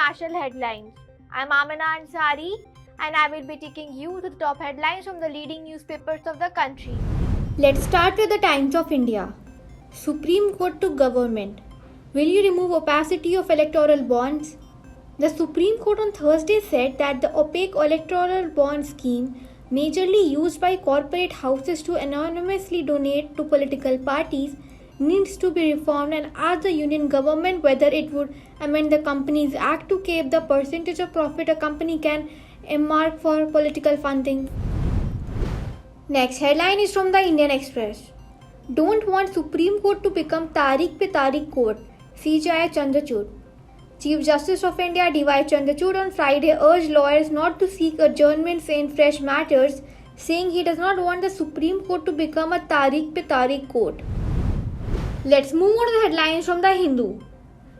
national headlines. I'm Amina Ansari and I will be taking you to the top headlines from the leading newspapers of the country. Let's start with the Times of India. Supreme Court to Government. Will you remove opacity of electoral bonds? The Supreme Court on Thursday said that the opaque electoral bond scheme, majorly used by corporate houses to anonymously donate to political parties, needs to be reformed and asked the union government whether it would amend the Companies Act to cap the percentage of profit a company can earmark for political funding. Next headline is from the Indian Express. Don't want Supreme Court to become Tarikh-Pe-Tarikh court, CJI Chandrachud. Chief Justice of India D.Y. Chandrachud on Friday urged lawyers not to seek adjournments in fresh matters, saying he does not want the Supreme Court to become a Tarikh-Pe-Tarikh court. Let's move on to the headlines from the Hindu.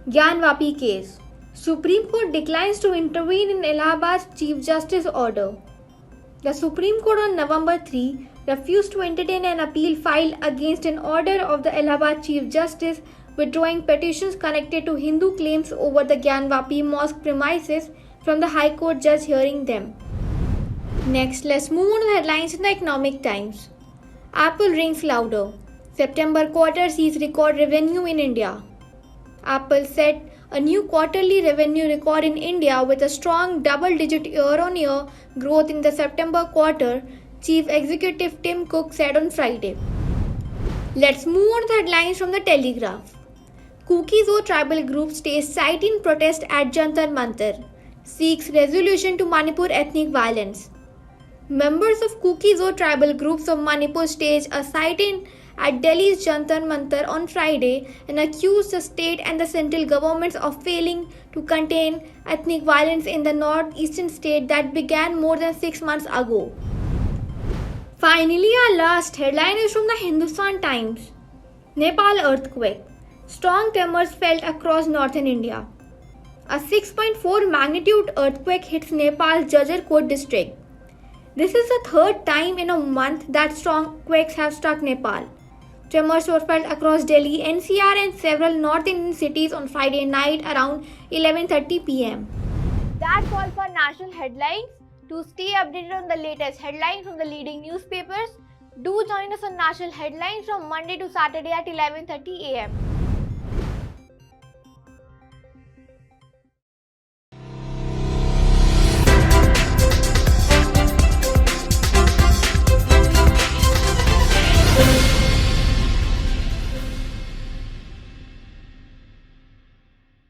Gyan-Vapi case. Supreme Court declines to intervene in Allahabad's Chief Justice order. The Supreme Court on November 3 refused to entertain an appeal filed against an order of the Allahabad Chief Justice withdrawing petitions connected to Hindu claims over the Gyan-Vapi mosque premises from the High Court judge hearing them. Next, let's move on to the headlines in the Economic Times. Apple rings louder. September quarter sees record revenue in India. Apple set a new quarterly revenue record in India with a strong double-digit year-on-year growth in the September quarter, Chief Executive Tim Cook said on Friday. Let's move on to the headlines from the Telegraph. Kuki-Zo tribal group stays site in protest at Jantar Mantar, seeks resolution to Manipur ethnic violence. Members of Kuki-Zo tribal groups of Manipur staged a sit-in at Delhi's Jantar Mantar on Friday and accused the state and the central governments of failing to contain ethnic violence in the northeastern state that began more than 6 months ago. Finally, our last headline is from the Hindustan Times. Nepal earthquake. Strong tremors felt across northern India. A 6.4 magnitude earthquake hits Nepal's Jajarkot district. This is the third time in a month that strong quakes have struck Nepal. Tremors were felt across Delhi, NCR and several North Indian cities on Friday night around 11:30 p.m. That's all for national headlines. To stay updated on the latest headlines from the leading newspapers, do join us on National Headlines from Monday to Saturday at 11:30 a.m.